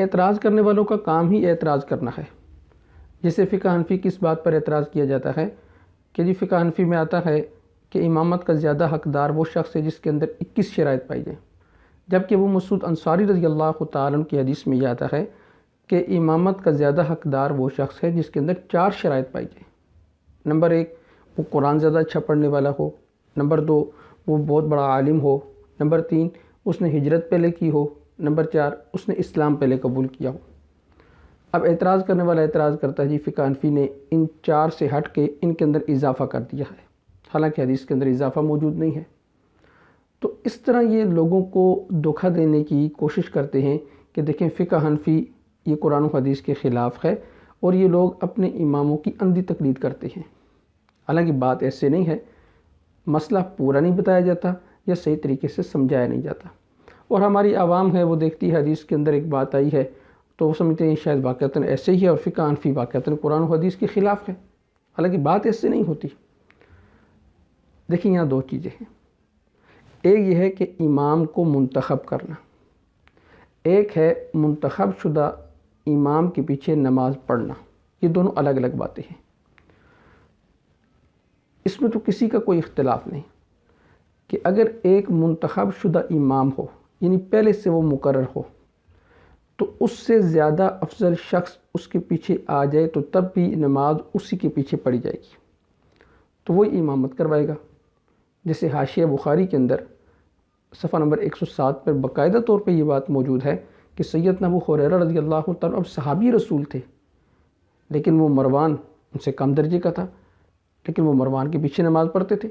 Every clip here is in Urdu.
اعتراض کرنے والوں کا کام ہی اعتراض کرنا ہے. جیسے فقہ حنفی کی اس بات پر اعتراض کیا جاتا ہے کہ جی فقہ حنفی میں آتا ہے کہ امامت کا زیادہ حقدار وہ شخص ہے جس کے اندر 21 شرائط پائی جائیں، جبکہ ابو مسعود انصاری رضی اللہ تعالیٰ عنہ کی حدیث میں یہ آتا ہے کہ امامت کا زیادہ حقدار وہ شخص ہے جس کے اندر 4 شرائط پائی جائیں. نمبر 1، وہ قرآن زیادہ اچھا پڑھنے والا ہو. نمبر 2، وہ بہت بڑا عالم ہو. نمبر 3، اس نے ہجرت پہلے کی ہو. نمبر 4، اس نے اسلام پہلے قبول کیا ہو. اب اعتراض کرنے والا اعتراض کرتا ہے جی فقہ حنفی نے ان 4 سے ہٹ کے ان کے اندر اضافہ کر دیا ہے، حالانکہ حدیث کے اندر اضافہ موجود نہیں ہے. تو اس طرح یہ لوگوں کو دھوکہ دینے کی کوشش کرتے ہیں کہ دیکھیں فقہ حنفی یہ قرآن و حدیث کے خلاف ہے اور یہ لوگ اپنے اماموں کی اندھی تقلید کرتے ہیں. حالانکہ بات ایسے نہیں ہے، مسئلہ پورا نہیں بتایا جاتا یا صحیح طریقے سے سمجھایا نہیں جاتا، اور ہماری عوام ہے وہ دیکھتی ہے حدیث کے اندر ایک بات آئی ہے تو وہ سمجھتے ہیں شاید واقعتاً ایسے ہی ہے اور فقہ حنفی واقعتاً قرآن و حدیث کے خلاف ہے، حالانکہ بات ایسے نہیں ہوتی. دیکھیں یہاں 2 چیزیں ہیں. ایک یہ ہے کہ امام کو منتخب کرنا، ایک ہے منتخب شدہ امام کے پیچھے نماز پڑھنا. یہ دونوں الگ الگ باتیں ہیں. اس میں تو کسی کا کوئی اختلاف نہیں کہ اگر ایک منتخب شدہ امام ہو یعنی پہلے سے وہ مقرر ہو تو اس سے زیادہ افضل شخص اس کے پیچھے آ جائے تو تب بھی نماز اسی کے پیچھے پڑھی جائے گی، تو وہی امامت کروائے گا. جیسے حاشیہ بخاری کے اندر صفحہ نمبر 107 پر باقاعدہ طور پہ یہ بات موجود ہے کہ سیدنا ابو ہریرہ رضی اللہ تعالیٰ اب صحابی رسول تھے، لیکن وہ مروان ان سے کم درجے کا تھا، لیکن وہ مروان کے پیچھے نماز پڑھتے تھے.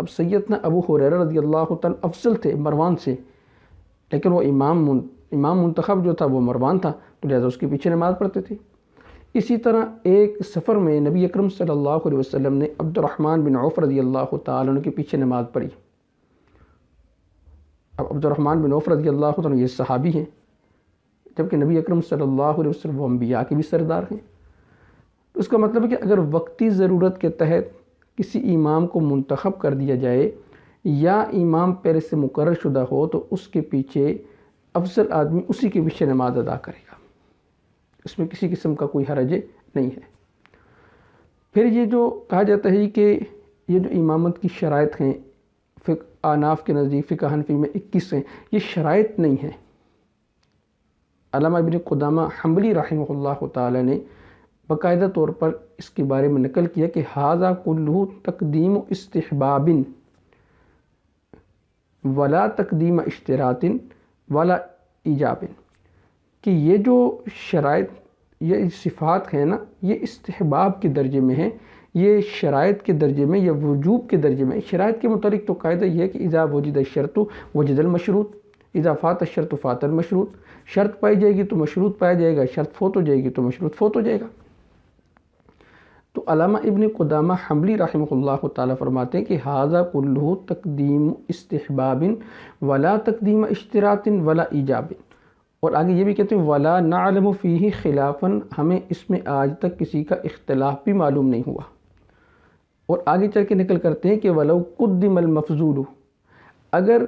اب سیدنا ابو ہریرہ رضی اللہ تعالیٰ افضل تھے مروان سے، لیکن وہ امام منتخب جو تھا وہ مروان تھا، تو لہٰذا اس کے پیچھے نماز پڑھتے تھے. اسی طرح ایک سفر میں نبی اکرم صلی اللہ علیہ وسلم نے عبد الرحمن بن عوف رضی اللہ تعالیٰ عنہ کے پیچھے نماز پڑھی. اب عبد الرحمن بن عوف رضی اللہ عنہ یہ صحابی ہیں، جبکہ نبی اکرم صلی اللہ علیہ وسلم وہ انبیاء کے بھی سردار ہیں. اس کا مطلب ہے کہ اگر وقتی ضرورت کے تحت کسی امام کو منتخب کر دیا جائے یا امام پہلے سے مقرر شدہ ہو تو اس کے پیچھے افضل آدمی اسی کے پیچھے نماز ادا کرے گا، اس میں کسی قسم کا کوئی حرج نہیں ہے. پھر یہ جو کہا جاتا ہے کہ یہ جو امامت کی شرائط ہیں احناف کے نزدیک فقہ حنفی میں 21 ہیں، یہ شرائط نہیں ہیں. علامہ ابن قدامہ حنبلی رحمہ اللہ تعالی نے باقاعدہ طور پر اس کے بارے میں نقل کیا کہ ھذا کلہ تقدیم استحباب ولا تقدیم اشتراط ولا ایجاب، کہ یہ جو شرائط یہ صفات ہیں نا یہ استحباب کے درجے میں ہیں، یہ شرائط کے درجے میں یا وجوب کے درجے میں. شرائط کے متعلق تو قاعدہ یہ ہے کہ اذا وجد الشرط وجد المشروط، اذا فات الشرط فات المشروط. شرط پائی جائے گی تو مشروط پایا جائے گا، شرط فوت ہو جائے گی تو مشروط فوت ہو جائے گا. تو علامہ ابن قدامہ حنبلی رحمہ اللہ تعالیٰ فرماتے ہیں کہ ھذا کلہ تقدیم استحباب ولا تقدیم اشتراط ولا ایجاب، اور آگے یہ بھی کہتے ہیں ولا نعلم فیہ خلافا، ہمیں اس میں آج تک کسی کا اختلاف بھی معلوم نہیں ہوا. اور آگے چل کے نقل کرتے ہیں کہ ولو قدم المفضول، اگر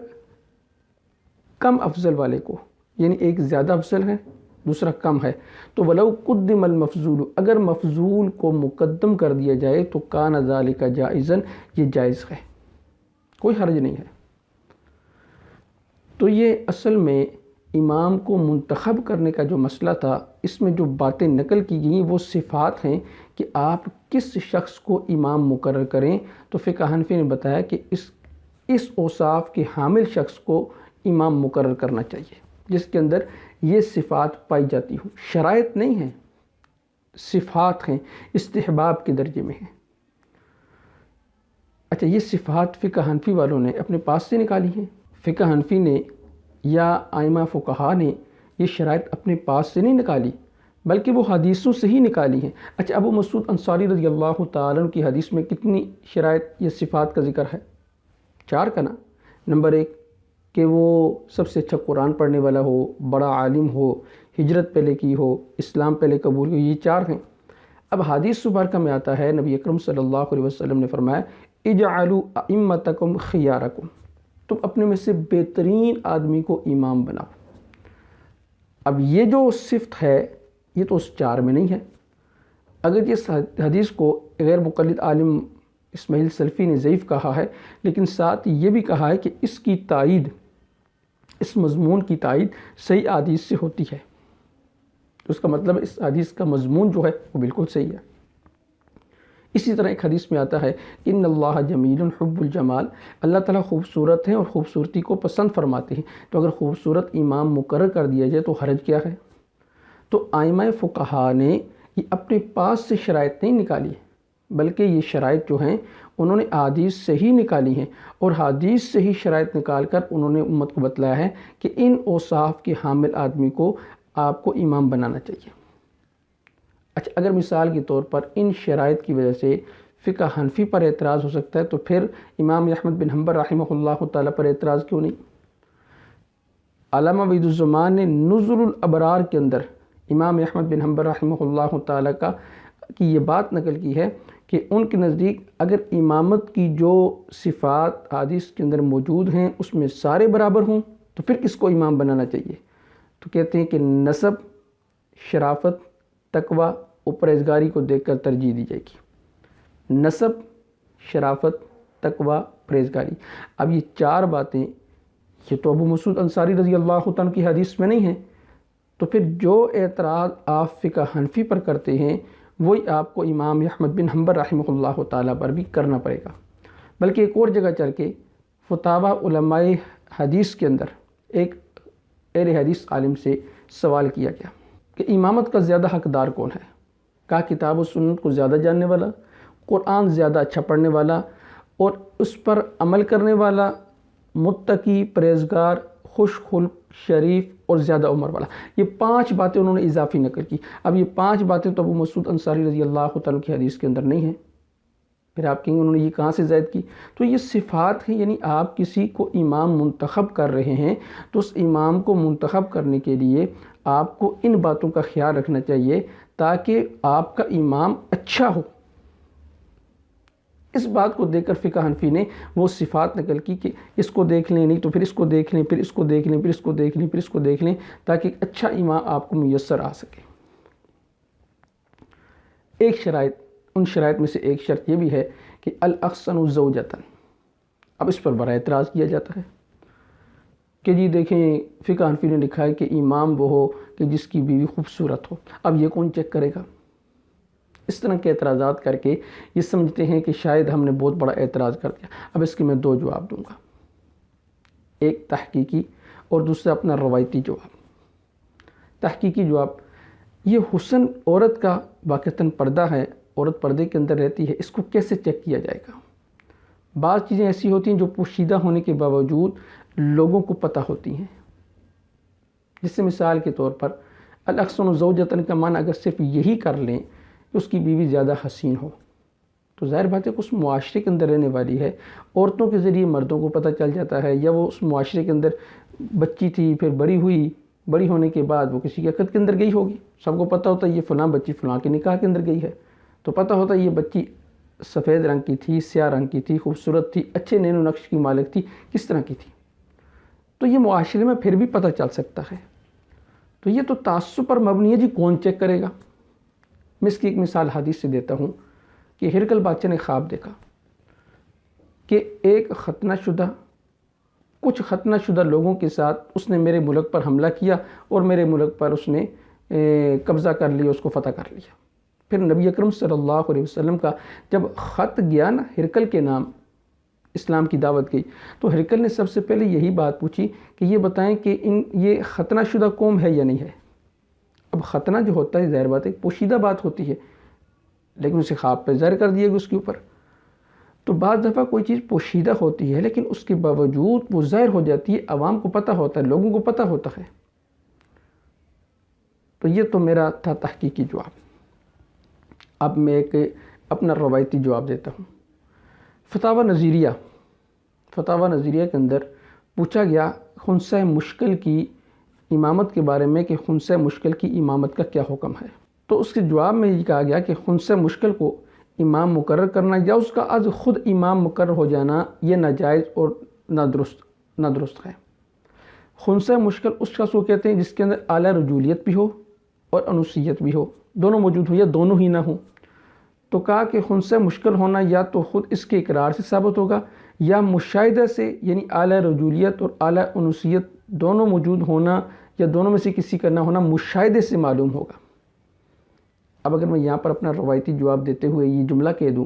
کم افضل والے کو یعنی ایک زیادہ افضل ہے دوسرا کم ہے تو ولو قدم المفضول، اگر مفضول کو مقدم کر دیا جائے تو کان ذالک جائزا، یہ جائز ہے، کوئی حرج نہیں ہے. تو یہ اصل میں امام کو منتخب کرنے کا جو مسئلہ تھا، اس میں جو باتیں نقل کی گئیں وہ صفات ہیں کہ آپ کس شخص کو امام مقرر کریں. تو فقہ حنفی نے بتایا کہ اس اوصاف کے حامل شخص کو امام مقرر کرنا چاہیے جس کے اندر یہ صفات پائی جاتی ہوں. شرائط نہیں ہیں، صفات ہیں، استحباب کے درجے میں ہیں. اچھا، یہ صفات فقہ حنفی والوں نے اپنے پاس سے نکالی ہیں. فقہ حنفی نے یا ائمہ فقہا نے یہ شرائط اپنے پاس سے نہیں نکالی بلکہ وہ حدیثوں سے ہی نکالی ہیں. اچھا، ابو مسعود انصاری رضی اللہ تعالیٰ عنہ کی حدیث میں کتنی شرائط یا صفات کا ذکر ہے؟ 4 کا نا. نمبر 1 کہ وہ سب سے اچھا قرآن پڑھنے والا ہو، بڑا عالم ہو، ہجرت پہلے کی ہو، اسلام پہلے قبول ہو، یہ 4 ہیں. اب حدیث مبارکہ میں آتا ہے نبی اکرم صلی اللہ علیہ وسلم نے فرمایا اجعلوا ائمتکم خیارکم، تم اپنے میں سے بہترین آدمی کو امام بناؤ. اب یہ جو صفت ہے یہ تو اس 4 میں نہیں ہے. اگر اس حدیث کو غیر مقلد عالم اسماعیل سلفی نے ضعیف کہا ہے، لیکن ساتھ یہ بھی کہا ہے کہ اس کی تائید، اس مضمون کی تائید صحیح حدیث سے ہوتی ہے. اس کا مطلب اس حدیث کا مضمون جو ہے وہ بالکل صحیح ہے. اسی طرح ایک حدیث میں آتا ہے ان اللہ جمیل حب الجمال، اللہ تعالیٰ خوبصورت ہیں اور خوبصورتی کو پسند فرماتے ہیں. تو اگر خوبصورت امام مقرر کر دیا جائے تو حرج کیا ہے؟ تو ائمہ فقہا نے یہ اپنے پاس سے شرائط نہیں نکالی، بلکہ یہ شرائط جو ہیں انہوں نے حدیث سے ہی نکالی ہیں، اور حدیث سے ہی شرائط نکال کر انہوں نے امت کو بتلایا ہے کہ ان اوصاف کے حامل آدمی کو آپ کو امام بنانا چاہیے. اچھا، اگر مثال کے طور پر ان شرائط کی وجہ سے فقہ حنفی پر اعتراض ہو سکتا ہے تو پھر امام احمد بن حنبل رحمہ اللہ تعالیٰ پر اعتراض کیوں نہیں؟ علامہ وحید الزمان نے نزل الابرار کے اندر امام احمد بن حنبل رحمہ اللہ تعالیٰ کی یہ بات نقل کی ہے کہ ان کے نزدیک اگر امامت کی جو صفات حدیث کے اندر موجود ہیں اس میں سارے برابر ہوں تو پھر کس کو امام بنانا چاہیے؟ تو کہتے ہیں کہ نسب، شرافت، تقویٰ و پرہیزگاری کو دیکھ کر ترجیح دی جائے گی. نسب، شرافت، تقویٰ، پرہیزگاری. اب یہ 4 باتیں یہ تو ابو مسعود انصاری رضی اللہ عنہ کی حدیث میں نہیں ہیں، تو پھر جو اعتراض آپ فقہ حنفی پر کرتے ہیں وہی آپ کو امام احمد بن حنبل رحمہ اللہ تعالیٰ پر بھی کرنا پڑے گا. بلکہ ایک اور جگہ چل کے فتاوی علماء حدیث کے اندر ایک اہل حدیث عالم سے سوال کیا گیا کہ امامت کا زیادہ حقدار کون ہے؟ کہا کتاب و سنت کو زیادہ جاننے والا، قرآن زیادہ اچھا پڑھنے والا اور اس پر عمل کرنے والا، متقی، پرہیزگار، خوش خلق، شریف اور زیادہ عمر والا. یہ 5 باتیں انہوں نے اضافی نقل کی. اب یہ 5 باتیں تو ابو مسعود انصاری رضی اللہ عنہ کی حدیث کے اندر نہیں ہیں. پھر آپ کہیں گے انہوں نے یہ کہاں سے زائد کی؟ تو یہ صفات ہیں. یعنی آپ کسی کو امام منتخب کر رہے ہیں تو اس امام کو منتخب کرنے کے لیے آپ کو ان باتوں کا خیال رکھنا چاہیے تاکہ آپ کا امام اچھا ہو. اس بات کو دیکھ کر فقہ حنفی نے وہ صفات نقل کی کہ اس کو دیکھ لیں، نہیں تو پھر اس کو دیکھ لیں، پھر اس کو دیکھ لیں، پھر اس کو دیکھ لیں، پھر اس کو دیکھ لیں، تاکہ ایک اچھا امام آپ کو میسر آ سکے. ایک شرائط، ان شرائط میں سے ایک شرط یہ بھی ہے کہ الاحسن زوجۃ. اب اس پر بڑا اعتراض کیا جاتا ہے کہ جی دیکھیں فقہ حنفی نے لکھا ہے کہ امام وہ ہو کہ جس کی بیوی خوبصورت ہو. اب یہ کون چیک کرے گا؟ اس طرح کے اعتراضات کر کے یہ سمجھتے ہیں کہ شاید ہم نے بہت بڑا اعتراض کر دیا. اب اس کے میں 2 جواب دوں گا، ایک تحقیقی اور دوسرا اپنا روایتی جواب. تحقیقی جواب، یہ حسن عورت کا واقعتاً پردہ ہے، عورت پردے کے اندر رہتی ہے، اس کو کیسے چیک کیا جائے گا؟ بعض چیزیں ایسی ہوتی ہیں جو پوشیدہ ہونے کے باوجود لوگوں کو پتہ ہوتی ہیں. جس سے مثال کے طور پر الاحسن زوجۃ کا معنی اگر صرف یہی کر لیں کہ اس کی بیوی زیادہ حسین ہو، تو ظاہر بات ہے کہ اس معاشرے کے اندر رہنے والی ہے، عورتوں کے ذریعے مردوں کو پتہ چل جاتا ہے، یا وہ اس معاشرے کے اندر بچی تھی پھر بڑی ہوئی، بڑی ہونے کے بعد وہ کسی کے عقد کے اندر گئی ہوگی، سب کو پتہ ہوتا ہے یہ فلاں بچی فلاں کے نکاح کے اندر گئی ہے، تو پتہ ہوتا ہے یہ بچی سفید رنگ کی تھی، سیاہ رنگ کی تھی، خوبصورت تھی، اچھے نین و نقش کی مالک تھی، کس طرح کی تھی. تو یہ معاشرے میں پھر بھی پتہ چل سکتا ہے. تو یہ تو تعصب پر مبنی ہے. جی کون چیک کرے گا؟ میں اس کی ایک مثال حدیث سے دیتا ہوں کہ ہرقل بادشاہ نے خواب دیکھا کہ ایک کچھ ختنہ شدہ لوگوں کے ساتھ اس نے میرے ملک پر حملہ کیا اور میرے ملک پر اس نے قبضہ کر لیا، اس کو فتح کر لیا. پھر نبی اکرم صلی اللہ علیہ وسلم کا جب خط گیا نا ہرقل کے نام، اسلام کی دعوت گئی، تو ہرقل نے سب سے پہلے یہی بات پوچھی کہ یہ بتائیں کہ یہ ختنہ شدہ قوم ہے یا نہیں ہے. اب ختنہ جو ہوتا ہے ظاہر بات ہے پوشیدہ بات ہوتی ہے، لیکن اسے خواب پہ ظاہر کر دیا گیا اس کے اوپر. تو بعض دفعہ کوئی چیز پوشیدہ ہوتی ہے لیکن اس کے باوجود وہ ظاہر ہو جاتی ہے، عوام کو پتہ ہوتا ہے، لوگوں کو پتہ ہوتا ہے. تو یہ تو میرا تھا تحقیقی جواب. اب میں ایک اپنا روایتی جواب دیتا ہوں. فتاوی نظیریہ کے اندر پوچھا گیا خنثی مشکل کی امامت کے بارے میں کہ خنثی مشکل کی امامت کا کیا حکم ہے. تو اس کے جواب میں یہ کہا گیا کہ خنثی مشکل کو امام مقرر کرنا یا اس کا از خود امام مقرر ہو جانا یہ ناجائز اور نادرست ہے. خنثی مشکل اس شخص کو کہتے ہیں جس کے اندر اعلیٰ رجولیت بھی ہو اور انوثیت بھی ہو، دونوں موجود ہوں یا دونوں ہی نہ ہوں۔ تو کہا کہ خنثی مشکل ہونا یا تو خود اس کے اقرار سے ثابت ہوگا یا مشاہدہ سے، یعنی اعلیٰ رجولیت اور اعلیٰ انوثیت دونوں موجود ہونا یا دونوں میں سے کسی کا نہ ہونا مشاہدے سے معلوم ہوگا۔ اب اگر میں یہاں پر اپنا روایتی جواب دیتے ہوئے یہ جملہ کہہ دوں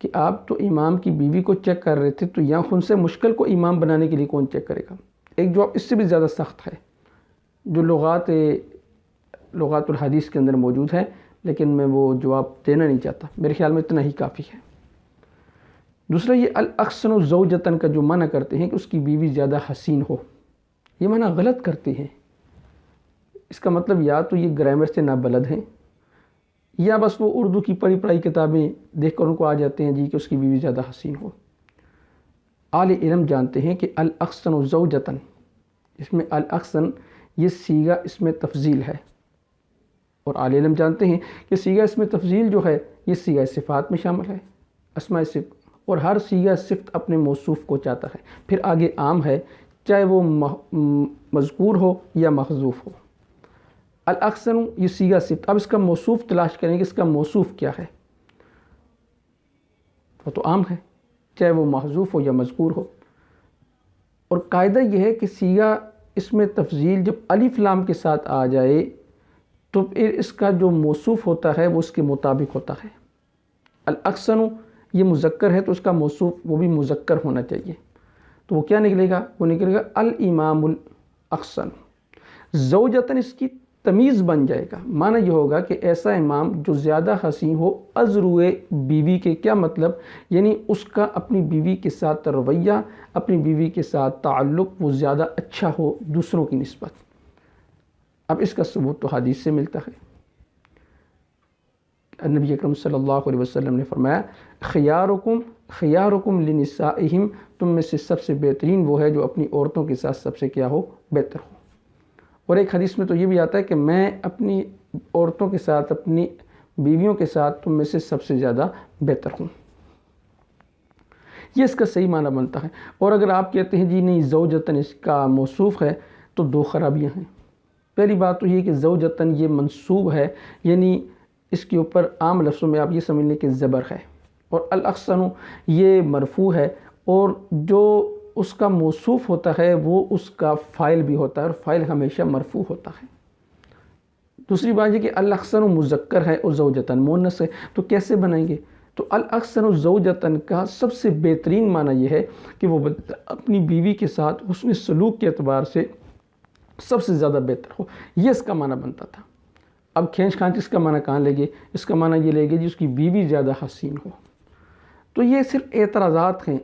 کہ آپ تو امام کی بیوی کو چیک کر رہے تھے، تو یہاں خنثی مشکل کو امام بنانے کے لیے کون چیک کرے گا؟ ایک جواب اس سے بھی زیادہ سخت ہے جو لغات الحدیث کے اندر موجود ہے، لیکن میں وہ جواب دینا نہیں چاہتا، میرے خیال میں اتنا ہی کافی ہے۔ دوسرا یہ الاحسن زوجتاً کا جو معنی کرتے ہیں کہ اس کی بیوی زیادہ حسین ہو، یہ معنی غلط کرتے ہیں۔ اس کا مطلب یا تو یہ گرامر سے نابلد ہیں یا بس وہ اردو کی پڑھی کتابیں دیکھ کر ان کو آ جاتے ہیں جی کہ اس کی بیوی زیادہ حسین ہو۔ اہل علم جانتے ہیں کہ الاحسن زوجتاً، اس میں الاحسن یہ صیغہ اس میں تفضیل ہے، اور اہل علم جانتے ہیں کہ صیغہ اس میں تفضیل جو ہے یہ صیغہ صفات میں شامل ہے، اسماء صفت، اور ہر صیغہ صفت اپنے موصوف کو چاہتا ہے، پھر آگے عام ہے چاہے وہ مذکور ہو یا محذوف ہو۔ الاحسن یہ صیغہ صفت، اب اس کا موصوف تلاش کریں کہ اس کا موصوف کیا ہے، وہ تو عام ہے چاہے وہ محذوف ہو یا مذکور ہو۔ اور قاعدہ یہ ہے کہ صیغہ اس میں تفضیل جب الف لام کے ساتھ آ جائے تو پھر اس کا جو موصوف ہوتا ہے وہ اس کے مطابق ہوتا ہے۔ الاحسن یہ مذکر ہے تو اس کا موصوف وہ بھی مذکر ہونا چاہیے، تو وہ کیا نکلے گا؟ وہ نکلے گا الامام الاحسن۔ زوجتاً اس کی تمیز بن جائے گا، معنی یہ ہوگا کہ ایسا امام جو زیادہ حسین ہو از روئے بیوی کے، کیا مطلب؟ یعنی اس کا اپنی بیوی کے ساتھ رویہ، اپنی بیوی کے ساتھ تعلق وہ زیادہ اچھا ہو دوسروں کی نسبت۔ اب اس کا ثبوت تو حدیث سے ملتا ہے۔ نبی اکرم صلی اللہ علیہ وسلم نے فرمایا خیارکم لنسائہم، تم میں سے سب سے بہترین وہ ہے جو اپنی عورتوں کے ساتھ سب سے کیا ہو؟ بہتر ہو۔ اور ایک حدیث میں تو یہ بھی آتا ہے کہ میں اپنی عورتوں کے ساتھ، اپنی بیویوں کے ساتھ تم میں سے سب سے زیادہ بہتر ہوں۔ یہ اس کا صحیح معنی بنتا ہے۔ اور اگر آپ کہتے ہیں جی نہیں زوجتاً اس کا موصوف ہے تو دو خرابیاں ہیں۔ پہلی بات تو یہ کہ زوجتاً یہ منصوب ہے، یعنی اس کے اوپر عام لفظوں میں آپ یہ سمجھ لیں کہ زبر ہے، اور الاحسن یہ مرفوع ہے، اور جو اس کا موصوف ہوتا ہے وہ اس کا فاعل بھی ہوتا ہے، اور فاعل ہمیشہ مرفوع ہوتا ہے۔ دوسری بات یہ کہ الاحسن مذکر ہے اور زوجتاً مؤنث ہے، تو کیسے بنائیں گے؟ تو الاحسن زوجتاً کا سب سے بہترین معنی یہ ہے کہ وہ اپنی بیوی کے ساتھ حسن سلوک کے اعتبار سے سب سے زیادہ بہتر ہو، یہ اس کا معنی بنتا تھا۔ اب کھینچ کھانچ اس کا معنی کہاں لے گے؟ اس کا معنی یہ لے گے جس کی بیوی زیادہ حسین ہو۔ تو یہ صرف اعتراضات ہیں